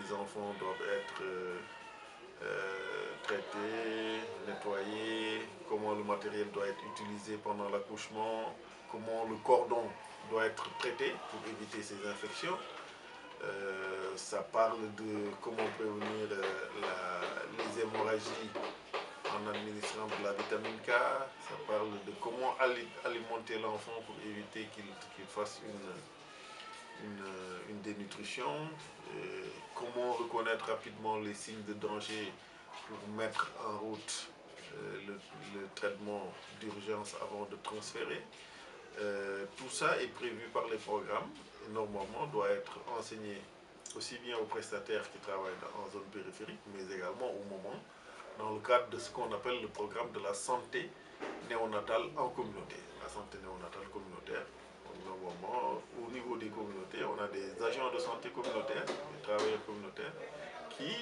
les enfants doivent être traités, nettoyés, comment le matériel doit être utilisé pendant l'accouchement, comment le cordon doit être traité pour éviter ces infections. Ça parle de comment prévenir les hémorragies en administrant de la vitamine K. Ça parle de comment alimenter l'enfant pour éviter qu'il fasse une dénutrition. Comment reconnaître rapidement les signes de danger pour mettre en route le traitement d'urgence avant de transférer. Tout ça est prévu par les programmes et normalement doit être enseigné aussi bien aux prestataires qui travaillent en zone périphérique, mais également au moment, dans le cadre de ce qu'on appelle le programme de la santé néonatale en communauté. La santé néonatale communautaire. Donc, normalement, au niveau des communautés, on a des agents de santé communautaire, des travailleurs communautaires, qui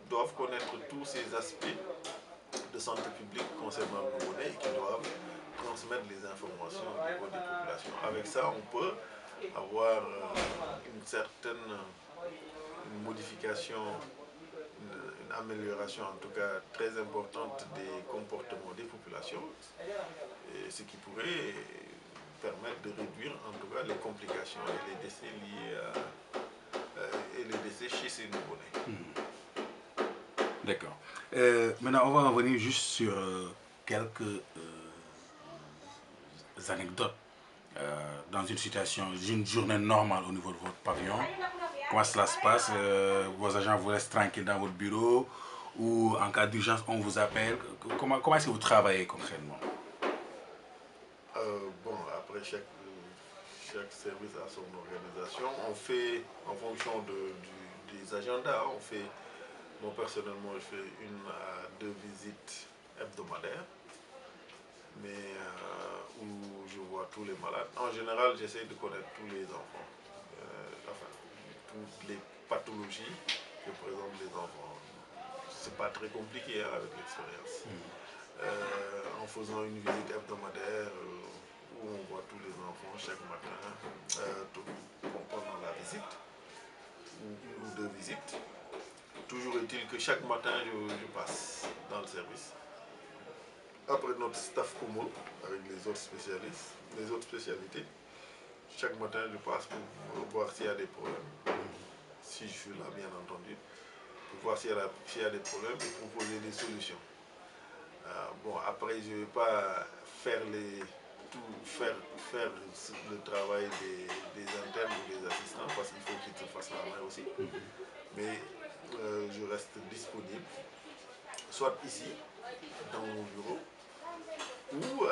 doivent connaître tous ces aspects de santé publique concernant le nouveau-né et qui doivent transmettre les informations au niveau des populations. Avec ça, on peut avoir une certaine modification, une amélioration en tout cas très importante des comportements des populations, et ce qui pourrait permettre de réduire en tout cas les complications et les décès liés et les décès chez ces nouveau-nés. D'accord. Maintenant, on va revenir juste sur quelques anecdotes dans une situation, d'une journée normale au niveau de votre pavillon. Comment cela se passe? Vos agents vous laissent tranquille dans votre bureau ou en cas d'urgence, on vous appelle? Comment est-ce que vous travaillez concrètement? Bon, après chaque service a son organisation. On fait en fonction des agendas. Moi personnellement, je fais 1 à 2 visites hebdomadaires, mais où je vois tous les malades. En général, j'essaie de connaître tous les enfants, enfin, toutes les pathologies que présentent les enfants. C'est pas très compliqué hein, avec l'expérience. En faisant une visite hebdomadaire où on voit tous les enfants chaque matin pendant la visite, ou 1 ou 2 visites. Toujours est-il que chaque matin, je passe dans le service. Après notre staff commun, avec les autres spécialistes, les autres spécialités, chaque matin, je passe pour voir s'il y a des problèmes. Si je suis là, bien entendu, pour voir s'il y a des problèmes et proposer des solutions. Bon, après, je ne vais pas faire le travail des internes ou des assistants parce qu'il faut qu'ils te fassent la main aussi. Mais je reste disponible, soit ici, dans mon bureau, ou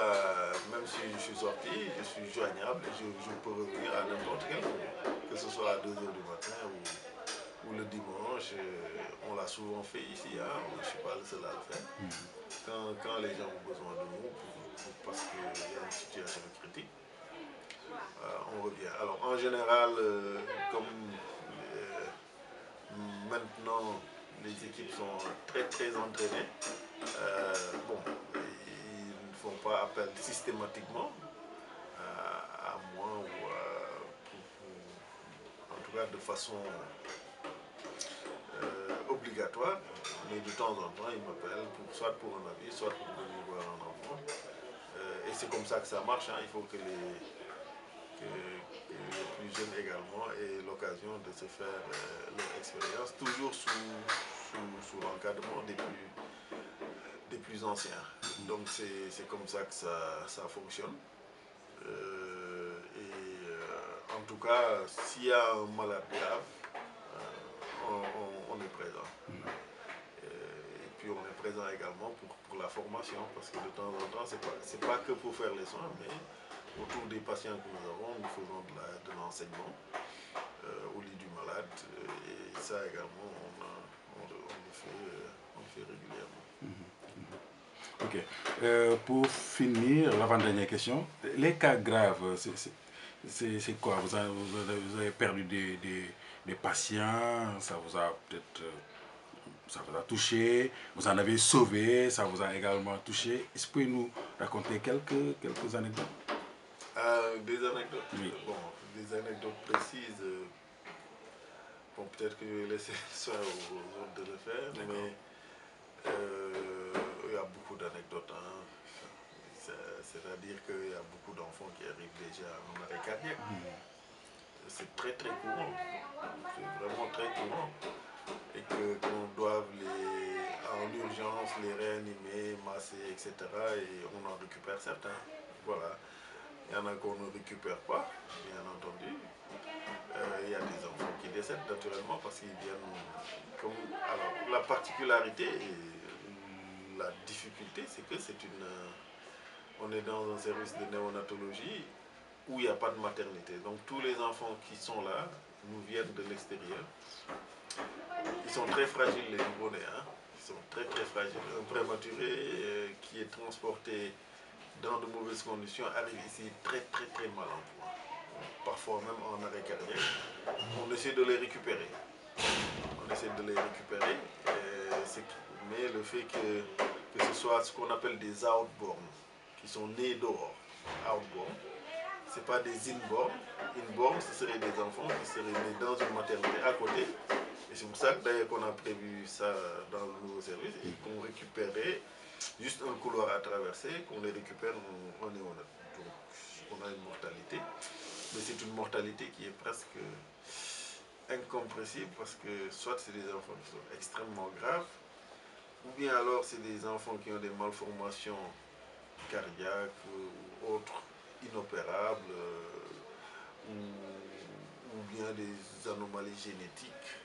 même si je suis sorti, je suis joignable et je peux revenir à n'importe quel moment, que ce soit à 2 h du matin ou le dimanche. On l'a souvent fait ici, hein, je ne suis pas le seul à le faire. Quand les gens ont besoin de nous, parce qu'il y a une situation critique, on revient. Alors en général, comme maintenant les équipes sont très très entraînées, bon, ils ne font pas appel systématiquement à moi ou en tout cas de façon obligatoire, mais de temps en temps ils m'appellent soit pour un avis, soit pour venir voir un enfant. Et c'est comme ça que ça marche, hein. Il faut que les plus jeunes également aient l'occasion de se faire leur expérience, toujours sous l'encadrement des plus anciens. Donc c'est comme ça que ça fonctionne. En tout cas, s'il y a un malade grave, on est présent. Et puis on est présent également pour la formation, parce que de temps en temps, c'est pas que pour faire les soins, mais autour des patients que nous avons, nous faisons de l'enseignement au lit du malade. Et ça également, on le fait régulièrement. Ok. Pour finir, l'avant-dernière question, les cas graves, c'est quoi? Vous avez perdu des patients, ça vous a peut-être ça vous a touché, vous en avez sauvé, ça vous a également touché. Est-ce que vous pouvez nous raconter quelques anecdotes? Des anecdotes? Oui. Bon, des anecdotes précises. Bon, peut-être que je vais laisser ça aux autres de le faire, mais il y a beaucoup d'anecdotes. Hein. C'est-à-dire qu'il y a beaucoup d'enfants qui arrivent déjà en arrêt cardiaque. C'est très très courant. C'est vraiment très courant. Et qu'on doive en urgence les réanimer, masser, etc. Et on en récupère certains. Voilà. Il y en a qu'on ne récupère pas, bien entendu. Il y a des enfants qui décèdent naturellement parce qu'ils viennent comme. Alors, la particularité et la difficulté, c'est que on est dans un service de néonatologie où il n'y a pas de maternité. Donc tous les enfants qui sont là nous viennent de l'extérieur. Ils sont très fragiles, les nouveau-nés. Hein. Ils sont très très fragiles. Un prématuré qui est transporté dans de mauvaises conditions arrive ici très très très mal en point. Parfois même en arrêt cardiaque. On essaie de les récupérer. On essaie de les récupérer. Mais le fait que ce soit ce qu'on appelle des outborn, qui sont nés dehors, outborn, ce n'est pas des inborn. Inborn, ce seraient des enfants qui seraient nés dans une maternité à côté. Et c'est pour ça que d'ailleurs qu'on a prévu ça dans le nouveau service et qu'on récupérait juste un couloir à traverser, qu'on les récupère en néonat. Donc on a une mortalité, mais c'est une mortalité qui est presque incompressible parce que soit c'est des enfants qui sont extrêmement graves, ou bien alors c'est des enfants qui ont des malformations cardiaques ou autres inopérables, ou bien des anomalies génétiques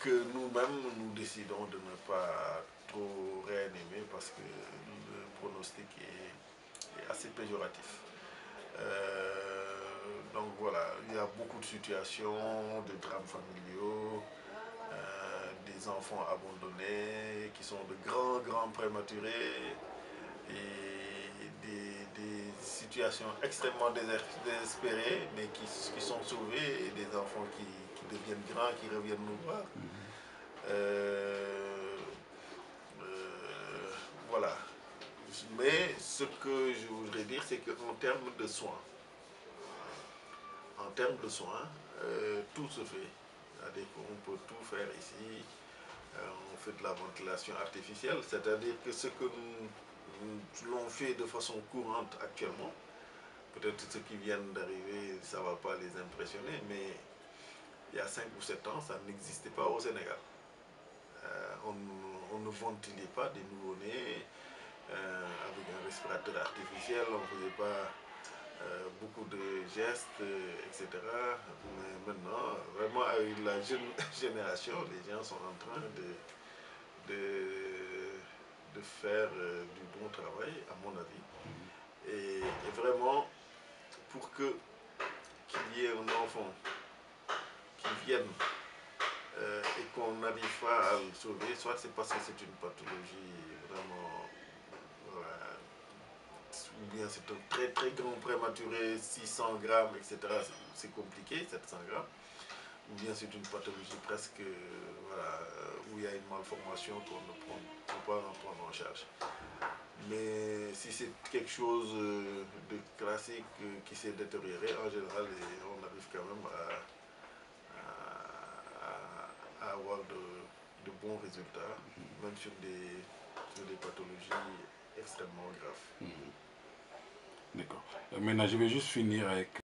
que nous-mêmes nous décidons de ne pas trop réanimer parce que le pronostic est assez péjoratif. Donc voilà, il y a beaucoup de situations, de drames familiaux, des enfants abandonnés qui sont de grands prématurés et des situations extrêmement désespérées mais qui sont sauvées et des enfants qui deviennent grands, qui reviennent nous voir. Voilà. Mais ce que je voudrais dire, c'est qu'en termes de soins, tout se fait. C'est-à-dire qu'on peut tout faire ici. On fait de la ventilation artificielle, c'est-à-dire que ce que nous l'on fait de façon courante actuellement, peut-être ceux qui viennent d'arriver, ça ne va pas les impressionner, mais il y a 5 ou 7 ans, ça n'existait pas au Sénégal. On ne ventilait pas des nouveau-nés avec un respirateur artificiel, on ne faisait pas beaucoup de gestes, etc. Mais maintenant, vraiment avec la jeune génération, les gens sont en train de faire du bon travail, à mon avis. Et vraiment, pour qu'il y ait un enfant qui vienne et qu'on n'arrive pas à le sauver, soit c'est parce que c'est une pathologie vraiment, ou bien c'est un très très grand prématuré, 600 grammes, etc. C'est compliqué, 700 grammes. Ou bien c'est une pathologie presque où il y a une malformation qu'on ne peut pas en prendre en charge. Mais si c'est quelque chose de classique qui s'est détérioré, en général, on arrive quand même à avoir de bons résultats, même sur des pathologies extrêmement graves. D'accord. Maintenant, je vais juste finir avec